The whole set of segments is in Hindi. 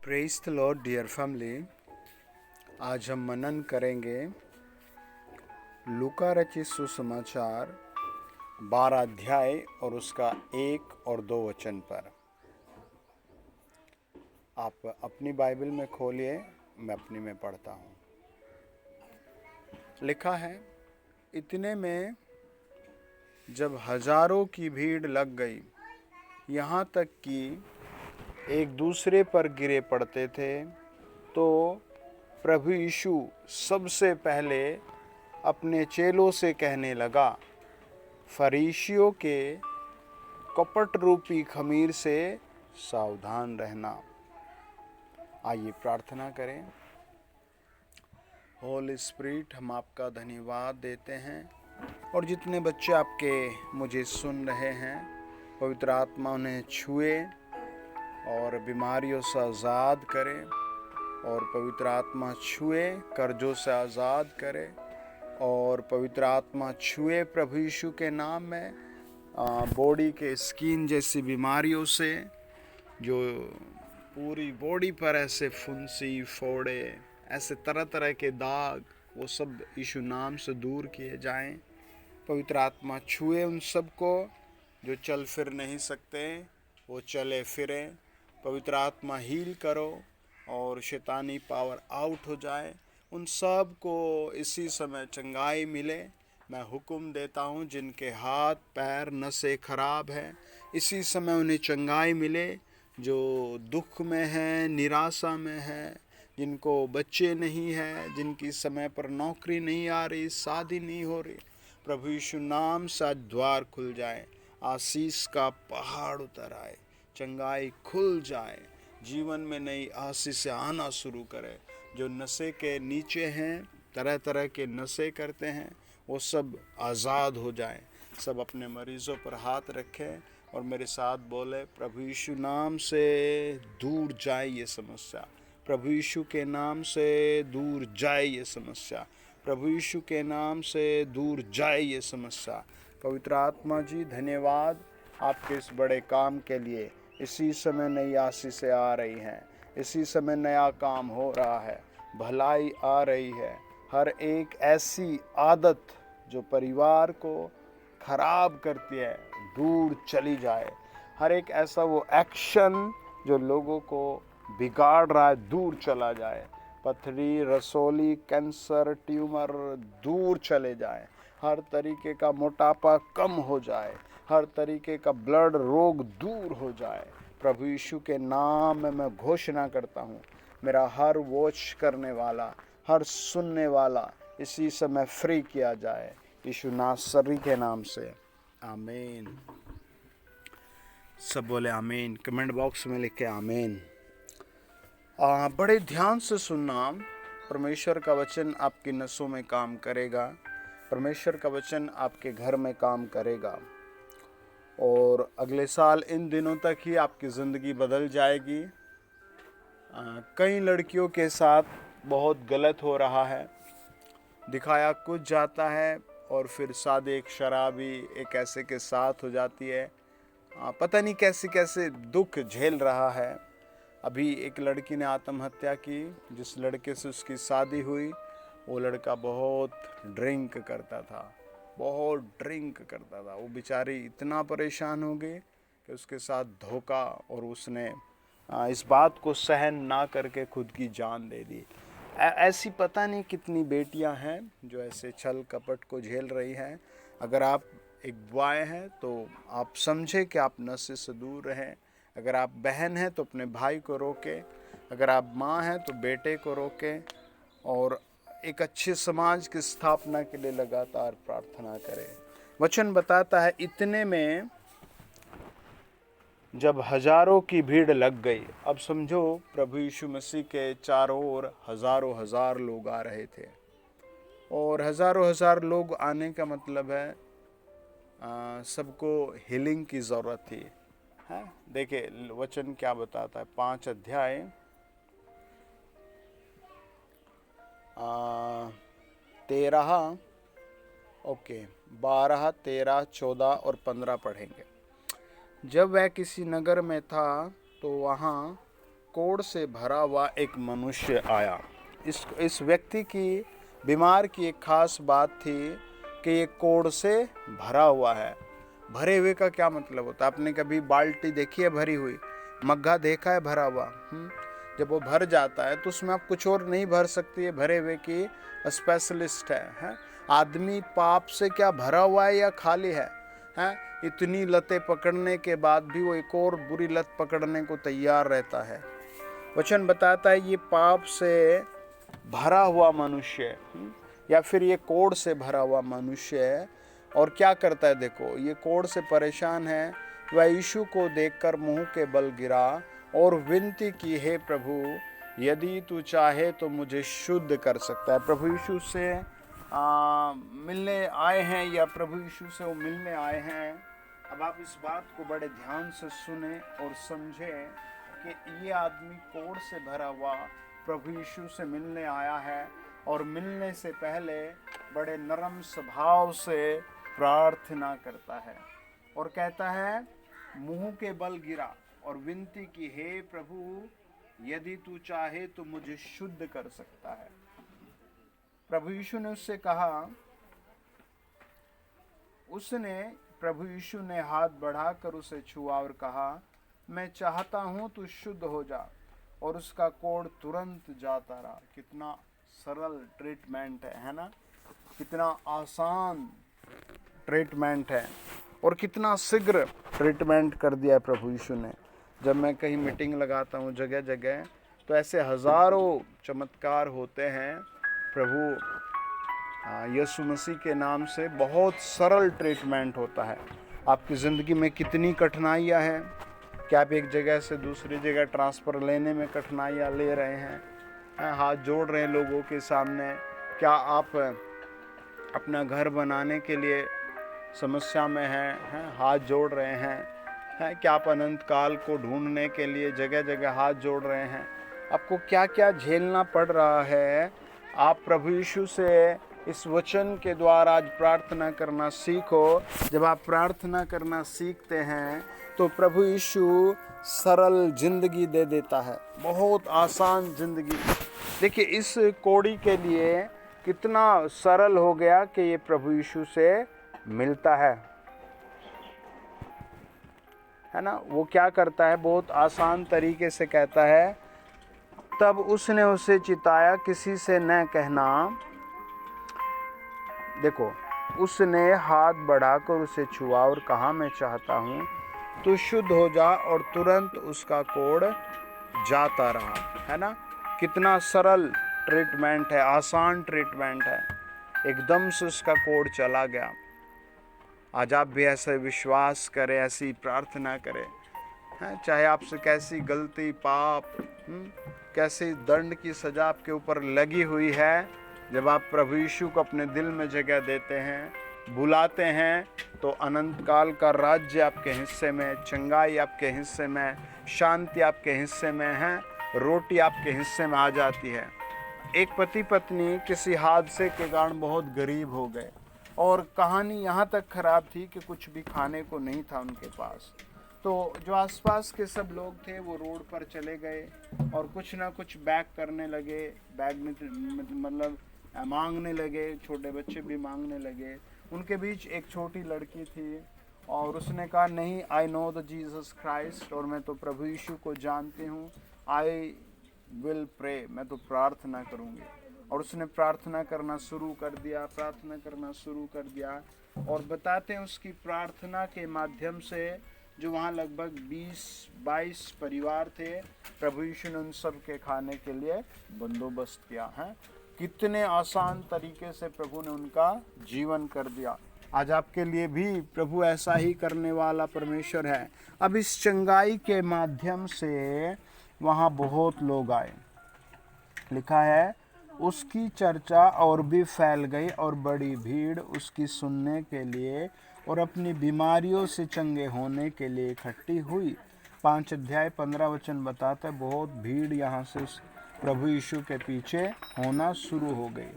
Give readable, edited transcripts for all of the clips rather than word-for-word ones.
Praise the lord dear family. आज हम मनन करेंगे लूका रचित सुसमाचार 12 अध्याय और उसका 1 और 2 वचन पर। आप अपनी बाइबल में खोलिए, मैं अपनी में पढ़ता हूँ। लिखा है, इतने में जब हजारों की भीड़ लग गई, यहाँ तक कि एक दूसरे पर गिरे पड़ते थे, तो प्रभु यीशु सबसे पहले अपने चेलों से कहने लगा, फरीसियों के कपट रूपी खमीर से सावधान रहना। आइए प्रार्थना करें। होली स्पिरिट, हम आपका धन्यवाद देते हैं और जितने बच्चे आपके मुझे सुन रहे हैं, पवित्र आत्मा उन्हें छुए और बीमारियों से आज़ाद करे, और पवित्र आत्मा छुए कर्जों से आज़ाद करे, और पवित्र आत्मा छुए प्रभु यीशु के नाम में बॉडी के स्किन जैसी बीमारियों से, जो पूरी बॉडी पर ऐसे फुंसी फोड़े, ऐसे तरह तरह के दाग, वो सब यीशु नाम से दूर किए जाएं। पवित्र आत्मा छुए उन सब को जो चल फिर नहीं सकते, वो चले फिरें। पवित्र आत्मा हील करो और शैतानी पावर आउट हो जाए। उन सब को इसी समय चंगाई मिले। मैं हुक्म देता हूँ, जिनके हाथ पैर नसें खराब हैं, इसी समय उन्हें चंगाई मिले। जो दुख में है, निराशा में है, जिनको बच्चे नहीं हैं, जिनकी समय पर नौकरी नहीं आ रही, शादी नहीं हो रही, प्रभु यीशु नाम से आज द्वार खुल जाए, आशीष का पहाड़ उतर आए, चंगाई खुल जाए, जीवन में नई आशीष आना शुरू करे। जो नशे के नीचे हैं, तरह तरह के नशे करते हैं, वो सब आज़ाद हो जाएं। सब अपने मरीज़ों पर हाथ रखें और मेरे साथ बोले, प्रभु यीशु नाम से दूर जाए ये समस्या, प्रभु यीशु के नाम से दूर जाए ये समस्या, प्रभु यीशु के नाम से दूर जाए ये समस्या। पवित्र आत्मा जी, धन्यवाद आपके इस बड़े काम के लिए। इसी समय नई आशीषें आ रही हैं, इसी समय नया काम हो रहा है, भलाई आ रही है। हर एक ऐसी आदत जो परिवार को खराब करती है, दूर चली जाए। हर एक ऐसा वो एक्शन जो लोगों को बिगाड़ रहा है, दूर चला जाए। पथरी, रसोली, कैंसर, ट्यूमर दूर चले जाए। हर तरीके का मोटापा कम हो जाए, हर तरीके का ब्लड रोग दूर हो जाए। प्रभु यीशु के नाम में मैं घोषणा करता हूँ, मेरा हर वॉच करने वाला, हर सुनने वाला इसी समय फ्री किया जाए, यीशु नासरी के नाम से, आमीन। सब बोले आमीन। कमेंट बॉक्स में लिखे आमीन। बड़े ध्यान से सुनना। परमेश्वर का वचन आपकी नसों में काम करेगा, परमेश्वर का वचन आपके घर में काम करेगा, और अगले साल इन दिनों तक ही आपकी ज़िंदगी बदल जाएगी। कई लड़कियों के साथ बहुत गलत हो रहा है, दिखाया कुछ जाता है और फिर शादी एक शराबी एक ऐसे के साथ हो जाती है। पता नहीं कैसे कैसे दुख झेल रहा है। अभी एक लड़की ने आत्महत्या की, जिस लड़के से उसकी शादी हुई, वो लड़का बहुत ड्रिंक करता था, बहुत ड्रिंक करता था। वो बेचारी इतना परेशान हो गई कि उसके साथ धोखा, और उसने इस बात को सहन ना करके खुद की जान दे दी। ऐसी पता नहीं कितनी बेटियां हैं जो ऐसे छल कपट को झेल रही हैं। अगर आप एक बॉय हैं तो आप समझें कि आप नशे से दूर रहें। अगर आप बहन हैं तो अपने भाई को रोकें, अगर आप माँ हैं तो बेटे को रोकें, और एक अच्छे समाज की स्थापना के लिए लगातार प्रार्थना करें। वचन बताता है, इतने में जब हजारों की भीड़ लग गई। अब समझो, प्रभु यीशु मसीह के चारों ओर हजारों हजार लोग आ रहे थे, और हजारों हजार लोग आने का मतलब है सबको हीलिंग की ज़रूरत थी। है, देखिए वचन क्या बताता है। 5 अध्याय 13, 12, 13, 14 और 15 पढ़ेंगे। जब वह किसी नगर में था तो वहाँ कोढ़ से भरा हुआ एक मनुष्य आया। इस व्यक्ति की, बीमार की एक खास बात थी कि ये कोढ़ से भरा हुआ है। भरे हुए का क्या मतलब होता है? आपने कभी बाल्टी देखी है भरी हुई? मग्घा देखा है भरा हुआ? जब वो भर जाता है तो उसमें आप कुछ और नहीं भर सकती है, भरे हुए की स्पेशलिस्ट है? आदमी पाप से क्या भरा हुआ है या खाली है? इतनी लतें पकड़ने के बाद भी वो एक और बुरी लत पकड़ने को तैयार रहता है। वचन बताता है ये पाप से भरा हुआ मनुष्य या फिर ये कोढ़ से भरा हुआ मनुष्य है। और क्या करता है? देखो, ये कोढ़ से परेशान है। वह यीशु को देखकर मुंह के बल गिरा और विनती की, हे प्रभु, यदि तू चाहे तो मुझे शुद्ध कर सकता है। प्रभु यीशु से मिलने आए हैं या प्रभु यीशु से वो मिलने आए हैं। अब आप इस बात को बड़े ध्यान से सुने और समझें कि ये आदमी कोढ़ से भरा हुआ प्रभु यीशु से मिलने आया है और मिलने से पहले बड़े नरम स्वभाव से प्रार्थना करता है और कहता है, मुंह के बल गिरा और विनती की, हे प्रभु, यदि तू चाहे तो मुझे शुद्ध कर सकता है। प्रभु यीशु ने उससे कहा, प्रभु यीशु ने हाथ बढ़ाकर उसे छुआ और कहा, मैं चाहता हूं तू शुद्ध हो जा। और उसका कोढ़ तुरंत जाता रहा। कितना सरल ट्रीटमेंट है ना? कितना आसान ट्रीटमेंट है और कितना शीघ्र ट्रीटमेंट कर दिया प्रभु यीशु ने। जब मैं कहीं मीटिंग लगाता हूँ जगह जगह, तो ऐसे हजारों चमत्कार होते हैं प्रभु यीशु मसीह के नाम से। बहुत सरल ट्रीटमेंट होता है। आपकी ज़िंदगी में कितनी कठिनाइयाँ हैं, क्या आप एक जगह से दूसरी जगह ट्रांसफ़र लेने में कठिनाइयाँ ले रहे हैं, हाथ जोड़ रहे हैं लोगों के सामने? क्या आप अपना घर बनाने के लिए समस्या में हैं, हाथ जोड़ रहे हैं? क्या आप अनंत काल को ढूंढने के लिए जगह जगह हाथ जोड़ रहे हैं? आपको क्या क्या झेलना पड़ रहा है? आप प्रभु यीशु से इस वचन के द्वारा आज प्रार्थना करना सीखो। जब आप प्रार्थना करना सीखते हैं तो प्रभु यीशु सरल जिंदगी दे देता है, बहुत आसान जिंदगी। देखिए, इस कोढ़ी के लिए कितना सरल हो गया कि ये प्रभु यीशु से मिलता है ना? वो क्या करता है? बहुत आसान तरीके से कहता है, तब उसने उसे चिताया, किसी से न कहना। देखो, उसने हाथ बढ़ाकर उसे छुआ और कहा, मैं चाहता हूँ तू शुद्ध हो जा। और तुरंत उसका कोढ़ जाता रहा। है ना? कितना सरल ट्रीटमेंट है, आसान ट्रीटमेंट है। एकदम से उसका कोढ़ चला गया। आज आप भी ऐसे विश्वास करें, ऐसी प्रार्थना करें, चाहे आपसे कैसी गलती, पाप, कैसी दंड की सजा आपके ऊपर लगी हुई है, जब आप प्रभु यीशु को अपने दिल में जगह देते हैं, बुलाते हैं, तो अनंत काल का राज्य आपके हिस्से में, चंगाई आपके हिस्से में, शांति आपके हिस्से में है, रोटी आपके हिस्से में आ जाती है। एक पति पत्नी किसी हादसे के कारण बहुत गरीब हो गए और कहानी यहाँ तक खराब थी कि कुछ भी खाने को नहीं था उनके पास। तो जो आसपास के सब लोग थे वो रोड पर चले गए और कुछ ना कुछ बैग करने लगे, बैग में मतलब मांगने लगे, छोटे बच्चे भी मांगने लगे। उनके बीच एक छोटी लड़की थी और उसने कहा, नहीं, I know the Jesus Christ, और मैं तो प्रभु यीशु को जानती हूँ, आई विल प्रे, मैं तो प्रार्थना करूँगी। और उसने प्रार्थना करना शुरू कर दिया, और बताते हैं उसकी प्रार्थना के माध्यम से जो वहाँ लगभग 20-22 परिवार थे, प्रभु यीशु ने उन सब के खाने के लिए बंदोबस्त किया है। कितने आसान तरीके से प्रभु ने उनका जीवन कर दिया। आज आपके लिए भी प्रभु ऐसा ही करने वाला परमेश्वर है। अब इस चंगाई के माध्यम से वहाँ बहुत लोग आए। लिखा है, उसकी चर्चा और भी फैल गई और बड़ी भीड़ उसकी सुनने के लिए और अपनी बीमारियों से चंगे होने के लिए इकट्ठी हुई। 5 अध्याय 15 वचन बताता है, बहुत भीड़ यहाँ से प्रभु यीशु के पीछे होना शुरू हो गई।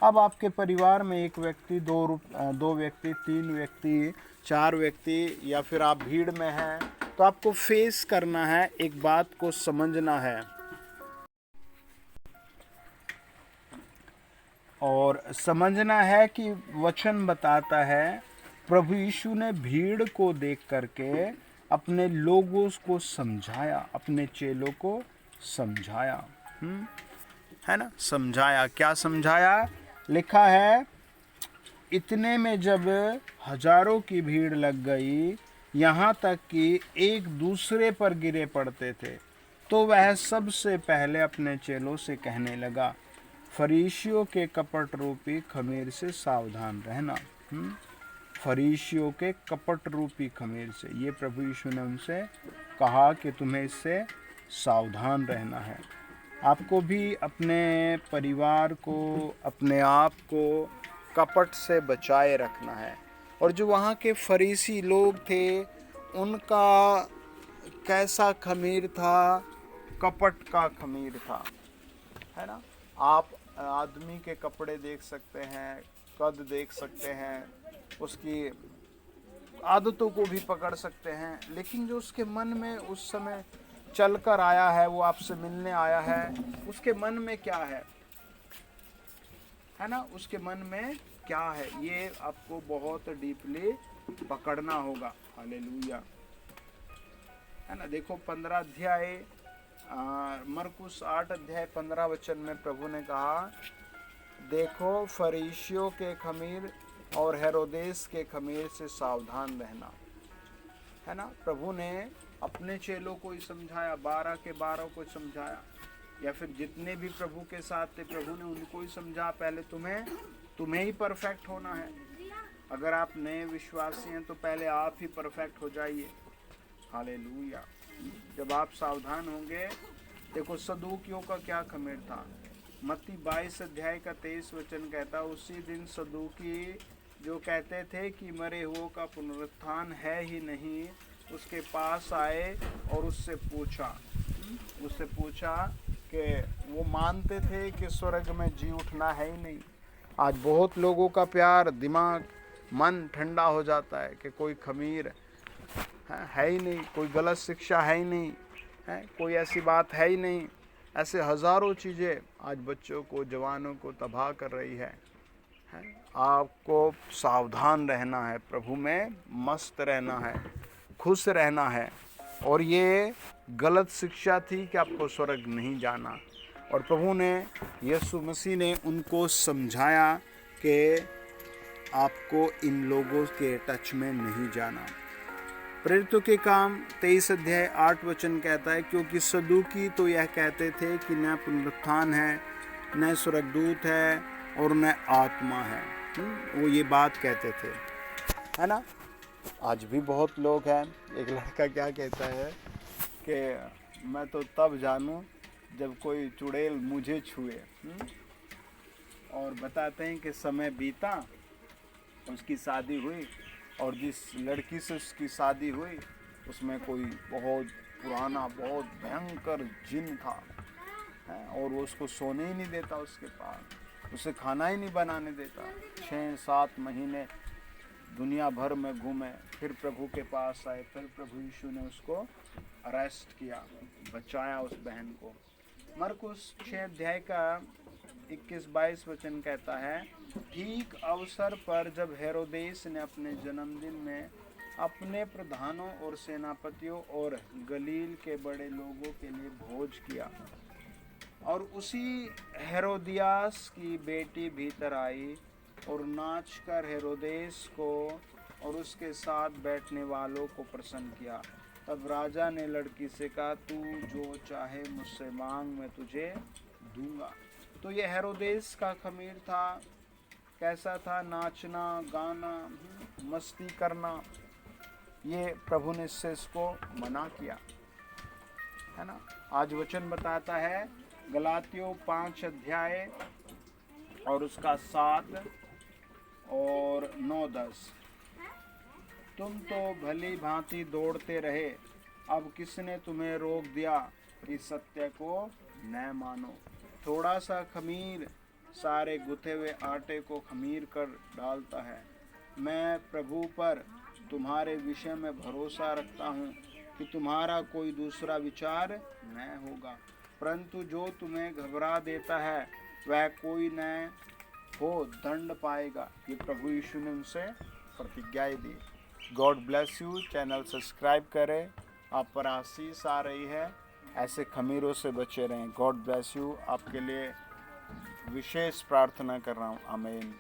अब आपके परिवार में एक व्यक्ति, दो व्यक्ति, 3 व्यक्ति, 4 व्यक्ति, या फिर आप भीड़ में हैं तो आपको फेस करना है, एक बात को समझना है और समझना है कि वचन बताता है प्रभु यीशु ने भीड़ को देख करके अपने लोगों को समझाया, अपने चेलों को समझाया। है ना, समझाया। क्या समझाया? लिखा है, इतने में जब हजारों की भीड़ लग गई, यहाँ तक कि एक दूसरे पर गिरे पड़ते थे, तो वह सबसे पहले अपने चेलों से कहने लगा, फरीसियों के कपट रूपी खमीर से सावधान रहना। फरीसियों के कपट रूपी खमीर से, ये प्रभु यीशु ने उनसे कहा कि तुम्हें इससे सावधान रहना है। आपको भी अपने परिवार को, अपने आप को कपट से बचाए रखना है। और जो वहाँ के फरीसी लोग थे, उनका कैसा खमीर था? कपट का खमीर था। है ना, आप आदमी के कपड़े देख सकते हैं, कद देख सकते हैं, उसकी आदतों को भी पकड़ सकते हैं, लेकिन जो उसके मन में उस समय चलकर आया है, वो आपसे मिलने आया है, उसके मन में क्या है ना, उसके मन में क्या है, ये आपको बहुत डीपली पकड़ना होगा। हालेलुया। है ना, देखो 15 अध्याय मरकुस 8 अध्याय 15 वचन में प्रभु ने कहा, देखो फरीसियों के खमीर और हेरोदेस के खमीर से सावधान रहना। है ना, प्रभु ने अपने चेलों को ही समझाया, 12 के 12 को समझाया, या फिर जितने भी प्रभु के साथ थे प्रभु ने उनको ही समझा। पहले तुम्हें ही परफेक्ट होना है। अगर आप नए विश्वासी हैं तो पहले आप ही परफेक्ट हो जाइए। हालेलुया। जब आप सावधान होंगे, देखो सदूकियों का क्या खमीर था। मत्ती 22 अध्याय का 23 वचन कहता, उसी दिन सदूकी जो कहते थे कि मरे हुओं का पुनरुत्थान है ही नहीं, उसके पास आए और उससे पूछा कि वो मानते थे कि स्वर्ग में जी उठना है ही नहीं। आज बहुत लोगों का प्यार, दिमाग, मन ठंडा हो जाता है कि कोई खमीर है ही नहीं, कोई गलत शिक्षा है ही नहीं, है कोई ऐसी बात है ही नहीं। ऐसे हज़ारों चीज़ें आज बच्चों को, जवानों को तबाह कर रही है। आपको सावधान रहना है, प्रभु में मस्त रहना है, खुश रहना है। और ये गलत शिक्षा थी कि आपको स्वर्ग नहीं जाना, और प्रभु ने, यीशु मसीह ने उनको समझाया कि आपको इन लोगों के टच में नहीं जाना। प्रेरितों के काम 23 अध्याय 8 वचन कहता है, क्योंकि सदूकी तो यह कहते थे कि न पुनरुत्थान है, न स्वर्गदूत है और न आत्मा है। वो ये बात कहते थे। है ना, आज भी बहुत लोग हैं। एक लड़का क्या कहता है कि मैं तो तब जानूं जब कोई चुड़ैल मुझे छुए। और बताते हैं कि समय बीता, उसकी शादी हुई, और जिस लड़की से उसकी शादी हुई उसमें कोई बहुत पुराना, बहुत भयंकर जिन था, और वो उसको सोने ही नहीं देता, उसके पास उसे खाना ही नहीं बनाने देता। 6-7 महीने दुनिया भर में घूमे, फिर प्रभु के पास आए, फिर प्रभु यीशु ने उसको अरेस्ट किया, बचाया उस बहन को। मरकुस 6 अध्याय का 21-22 वचन कहता है, ठीक अवसर पर जब हेरोदेस ने अपने जन्मदिन में अपने प्रधानों और सेनापतियों और गलील के बड़े लोगों के लिए भोज किया, और उसी हेरोदियास की बेटी भीतर आई और नाचकर हेरोदेस को और उसके साथ बैठने वालों को प्रसन्न किया। तब राजा ने लड़की से कहा, तू जो चाहे मुझसे मांग, मैं तुझे दूंगा। तो ये हेरोदेस का खमीर था। कैसा था? नाचना, गाना, मस्ती करना। ये प्रभु ने इससे इसको मना किया। है ना, आज वचन बताता है गलातियों 5 अध्याय और उसका 7 और 9-10, तुम तो भली भांति दौड़ते रहे, अब किसने तुम्हें रोक दिया कि सत्य को न मानो। थोड़ा सा खमीर सारे गुथे हुए आटे को खमीर कर डालता है। मैं प्रभु पर तुम्हारे विषय में भरोसा रखता हूँ कि तुम्हारा कोई दूसरा विचार न होगा, परंतु जो तुम्हें घबरा देता है वह कोई न हो दंड पाएगा। ये प्रभु यीशु ने उनसे प्रतिज्ञाएं दी। God bless you. Channel subscribe करें, आप पर आशीष आ रही है, ऐसे खमीरों से बचे रहें। God bless you. आपके लिए विशेष प्रार्थना कर रहा हूँ। आमीन।